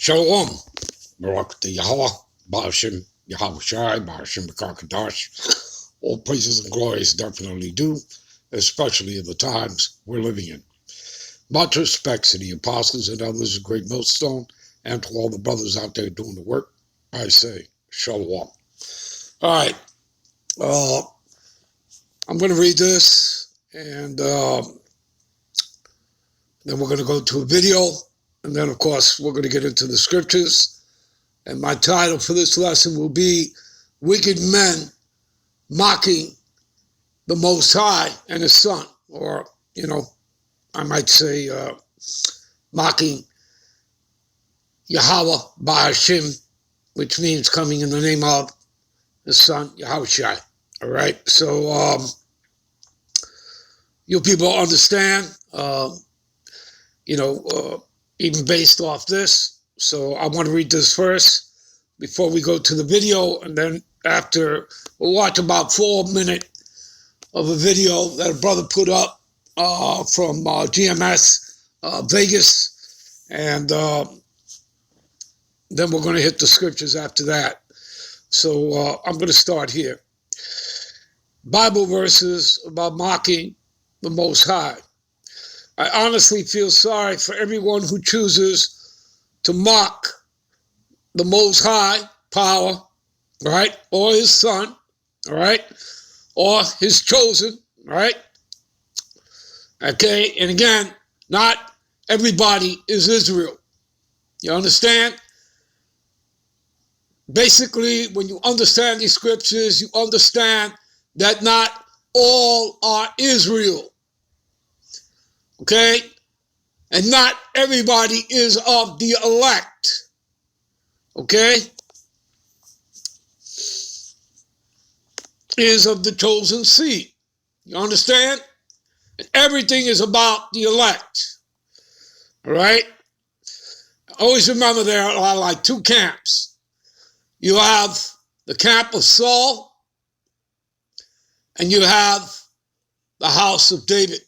Shalom, Barak the Yahweh, Ba'ashem Yahweh Shai, Ba'ashem Kakadash. All praises and glories definitely due, especially in the times we're living in. Much respects to the apostles and others of Great Millstone, and to all the brothers out there doing the work. I say, Shalom. All right, I'm going to read this, and then we're going to go to a video, and then, of course, we're going to get into the scriptures. And my title for this lesson will be Wicked Men Mocking the Most High and His Son. Or, I might say mocking Yahweh Ba'ashem, which means coming in the name of His Son, Yahweh Shai. All right? So, you people understand, even based off this. So I want to read this first before we go to the video, and then after we'll watch about 4 minutes of a video that a brother put up from GMS Vegas, and then we're going to hit the scriptures after that. So I'm going to start here. Bible verses about mocking the Most High. I honestly feel sorry for everyone who chooses to mock the Most High power, right, or His Son, all right, or His chosen, right? Okay, and again, not everybody is Israel. You understand? Basically, when you understand these scriptures, you understand that not all are Israel. Okay? And not everybody is of the elect. Okay? Is of the chosen seed. You understand? And everything is about the elect. All right? Always remember there are like two camps. You have the camp of Saul, and you have the house of David.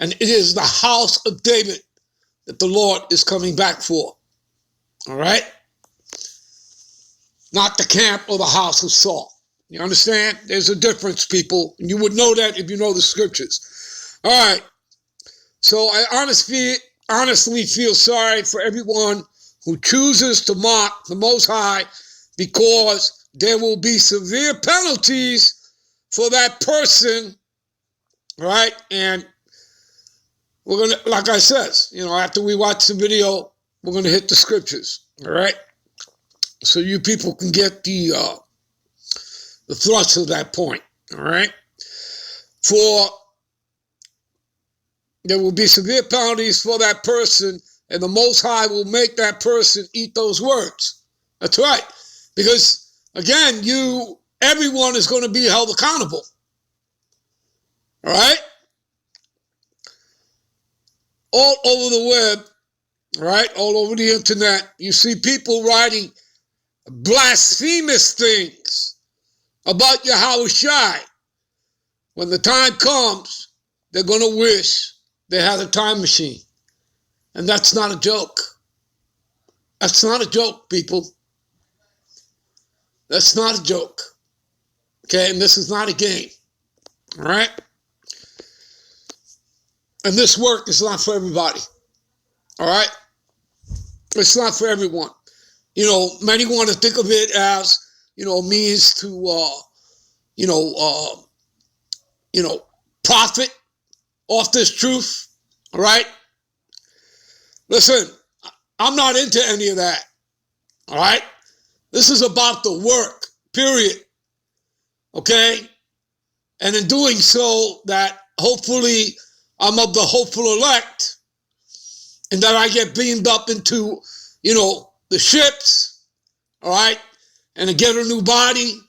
And it is the house of David that the Lord is coming back for. All right? Not the camp or the house of Saul. You understand? There's a difference, people. And you would know that if you know the scriptures. All right. So I honestly feel sorry for everyone who chooses to mock the Most High, because there will be severe penalties for that person. Right? And we're going to, like I said, after we watch the video, we're going to hit the scriptures, all right? So you people can get the thrust of that point, all right? For there will be severe penalties for that person, and the Most High will make that person eat those words. That's right. Because, again, everyone is going to be held accountable, all right? All over the web, right? All over the internet, you see people writing blasphemous things about Yahweh Shai. When the time comes, they're going to wish they had a time machine. And that's not a joke. That's not a joke, people. That's not a joke. Okay, and this is not a game. All right? And this work is not for everybody. All right? It's not for everyone. Many want to think of it as, a means to, profit off this truth. All right? Listen, I'm not into any of that. All right? This is about the work, period. Okay? And in doing so, that hopefully I'm of the hopeful elect, and that I get beamed up into, the ships, all right, and to get a new body,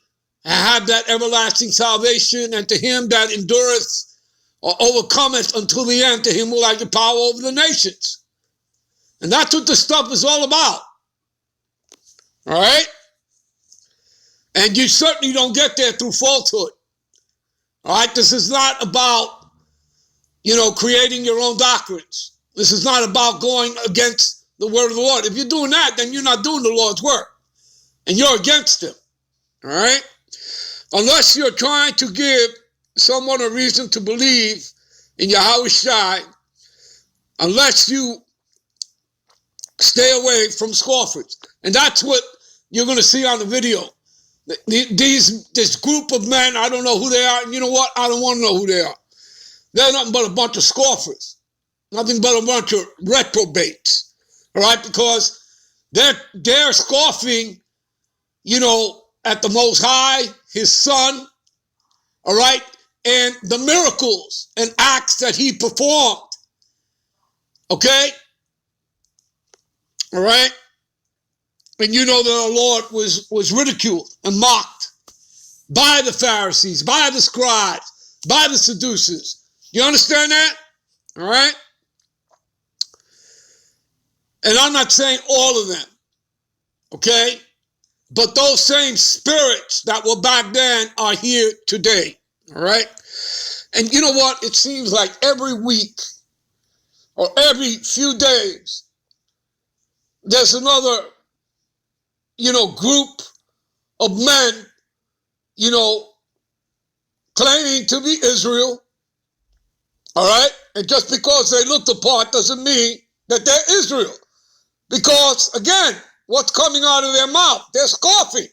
and have that everlasting salvation, and to him that endureth or overcometh until the end, to him will I give power over the nations. And that's what the stuff is all about, all right? And you certainly don't get there through falsehood, all right? This is not about, creating your own doctrines. This is not about going against the word of the Lord. If you're doing that, then you're not doing the Lord's work. And you're against him. All right? Unless you're trying to give someone a reason to believe in Yahweh Shai, unless you stay away from scoffers. And that's what you're going to see on the video. This group of men, I don't know who they are. And you know what? I don't want to know who they are. They're nothing but a bunch of scoffers. Nothing but a bunch of reprobates. All right? Because they're scoffing, at the Most High, his Son, all right, and the miracles and acts that he performed. Okay? All right? And you know that our Lord was ridiculed and mocked by the Pharisees, by the scribes, by the seducers. You understand that? All right? And I'm not saying all of them. Okay? But those same spirits that were back then are here today. All right? And you know what? It seems like every week or every few days, there's another, group of men, claiming to be Israel. All right? And just because they look the part doesn't mean that they're Israel. Because, again, what's coming out of their mouth? They're scoffing.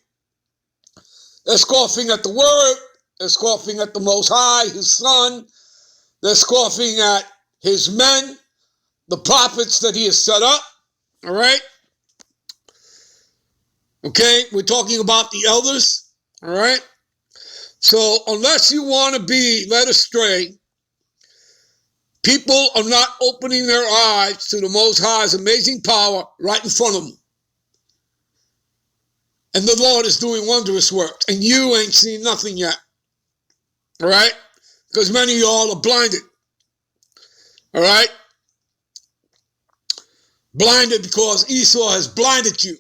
They're scoffing at the word. They're scoffing at the Most High, his Son. They're scoffing at his men, the prophets that he has set up. All right? Okay? We're talking about the elders. All right? So unless you want to be led astray, people are not opening their eyes to the Most High's amazing power right in front of them. And the Lord is doing wondrous work. And you ain't seen nothing yet. All right? Because many of y'all are blinded. All right? Blinded because Esau has blinded you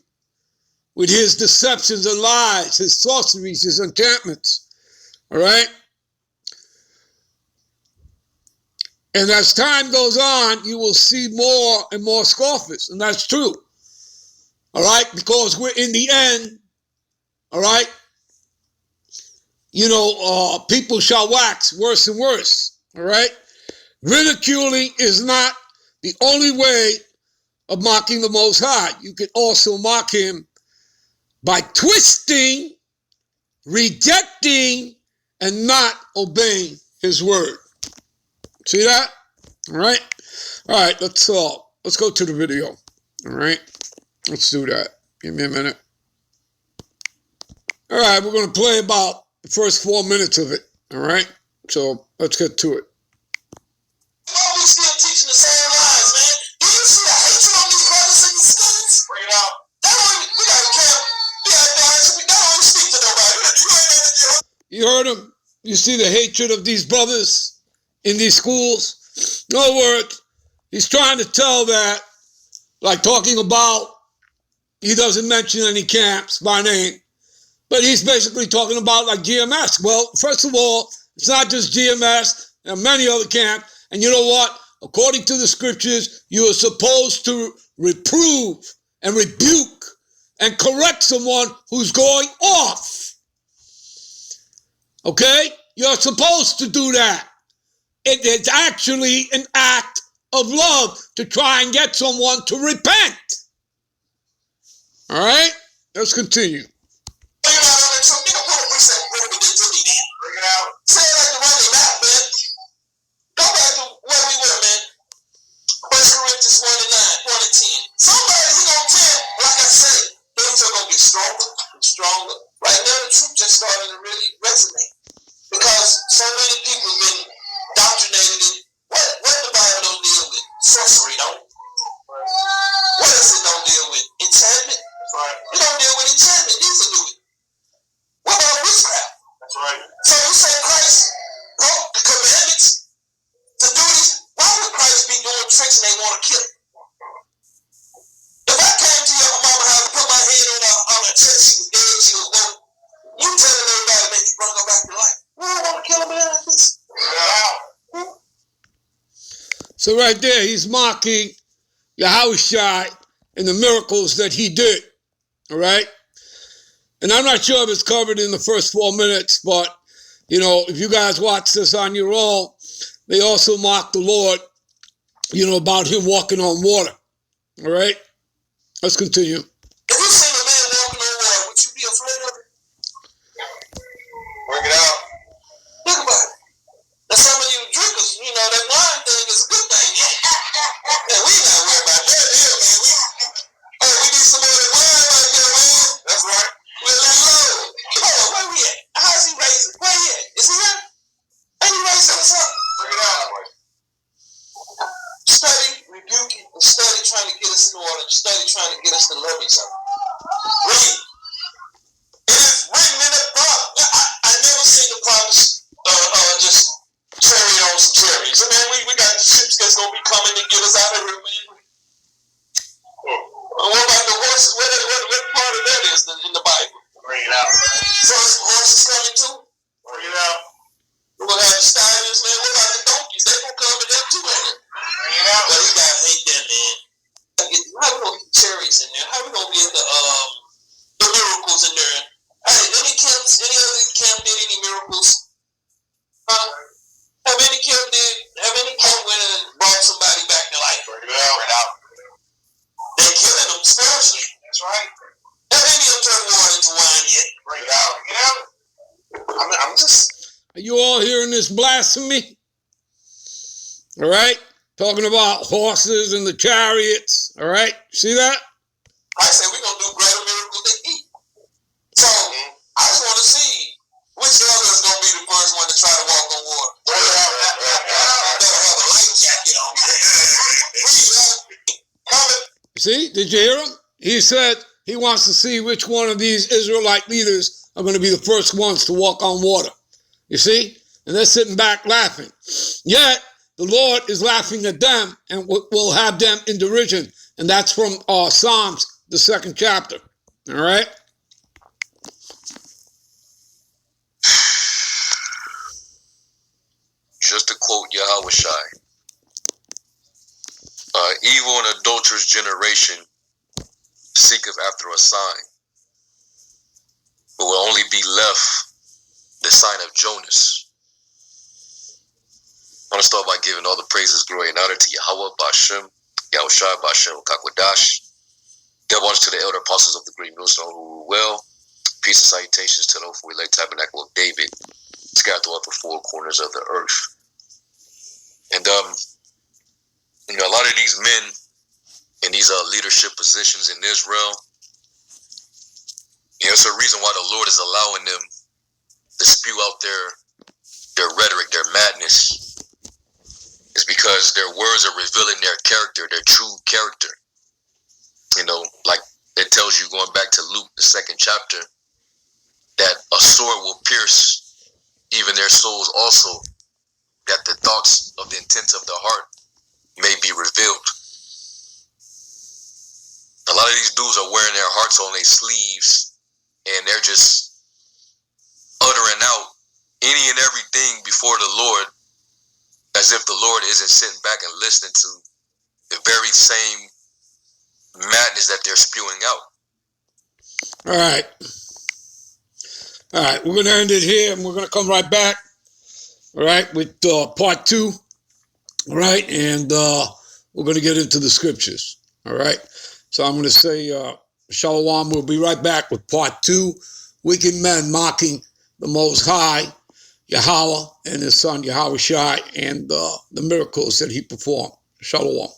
with his deceptions and lies, his sorceries, his enchantments. All right? And as time goes on, you will see more and more scoffers. And that's true. All right? Because we're in the end. All right? People shall wax worse and worse. All right? Ridiculing is not the only way of mocking the Most High. You can also mock him by twisting, rejecting, and not obeying his word. See that? All right? All right, let's go to the video. All right? Let's do that. Give me a minute. All right, we're going to play about the first 4 minutes of it. All right? So let's get to it. Why we still teaching the same lies, man? Do you see the hatred on these brothers and these students? Bring it out. We got to care. We don't even speak to nobody. You heard him? You see the hatred of these brothers in these schools? In other words, he's trying to tell that, like talking about, he doesn't mention any camps by name, but he's basically talking about like GMS. Well, first of all, it's not just GMS. There are many other camps. And you know what? According to the scriptures, you are supposed to reprove and rebuke and correct someone who's going off. Okay? You're supposed to do that. It's actually an act of love to try and get someone to repent. All right? Let's continue. Stronger. Right now, the truth just starting to really resonate because so many people have been indoctrinated in what the Bible don't deal with. Sorcery, don't. What else it don't deal with? Enchantment. That's right. It don't deal with enchantment. These are doing. What about witchcraft? That's right. So you say Christ broke the commandments to do this? Why would Christ be doing tricks and they want to kill him? If I came to your mama house and put my hand on her chest, she was dead, she was woke. You telling everybody, man, he's going to go back to life. Well, I want to kill him, man. So right there, he's mocking Yahushua and the miracles that he did. All right. And I'm not sure if it's covered in the first 4 minutes, but, you know, if you guys watch this on your own, they also mock the Lord, you know, about him walking on water. All right. Let's continue. If you seen a man walking on water, would you be afraid of it? Work it out. Think about it. Now, some of you drinkers, you know, that wine thing is a good thing. Man, we not worried about nothing here, man. Hey, we need some more of that wine right here, man. That's right. We're let low. Hold on, where we at? How's he raising? Where he at? Is he here? Ain't he raising us up? Bring it out. Study, rebuking, and study trying to get us in order. Study trying to get us to love each other. Read. It is written in the Bible. I never seen the prophets just chariot on some chariots. I mean, we got the ships that's going to be coming to get us out of here, man. What about the horses? What part of that is in the Bible? Bring it out. So some horses coming too? Bring it out. We're going to have the stallions, man. What about the donkeys? They're going to come in there too, ain't they? Bring it out. But you guys hate them, man. How we going to get the chariots in there? How we going to get the miracles in there? Hey, any other camp did any miracles? Huh? Have any camp went and brought somebody back to life? Bring it out. They're killing them spiritually. That's right. Have any of them turned water into wine yet? Bring it out. Get out. I'm just. Are you all hearing this blasphemy? All right. Talking about horses and the chariots. All right. See that? I said we're going to do greater miracles than he. So, I just want to see which of us is going to be the first one to try to walk on water. Better have a life jacket on. See, did you hear him? He said he wants to see which one of these Israelite leaders are going to be the first ones to walk on water. You see? And they're sitting back laughing. Yet, the Lord is laughing at them and will have them in derision. And that's from Psalms, the 2nd chapter. All right? Just to quote Yahushai, evil and adulterous generation seeketh after a sign, but will only be left the sign of Jonas. I want to start by giving all the praises, glory, and honor to Yahweh, Bashem, Yahushai, Bashem, Kakwadash. Give honors to the elder apostles of the great millstone who rule well. Peace and salutations to the hopefully elect tabernacle of David, scattered throughout the four corners of the earth. And you know, a lot of these men in these leadership positions in Israel, you know, it's a reason why the Lord is allowing them to spew out their rhetoric, their madness. It's because their words are revealing their character, their true character. You know, like it tells you going back to Luke, the 2nd chapter, that a sword will pierce even their souls also, that the thoughts of the intents of the heart may be revealed. A lot of these dudes are wearing their hearts on their sleeves, and they're just uttering out any and everything before the Lord, as if the Lord isn't sitting back and listening to the very same madness that they're spewing out. All right. All right. We're going to end it here, and we're going to come right back. All right, with part 2. All right, and we're going to get into the scriptures. All right. So I'm going to say Shalom. We'll be right back with part 2. Wicked men mocking the Most High, Yahweh, and his son Yahushai, and the miracles that he performed. Shalom.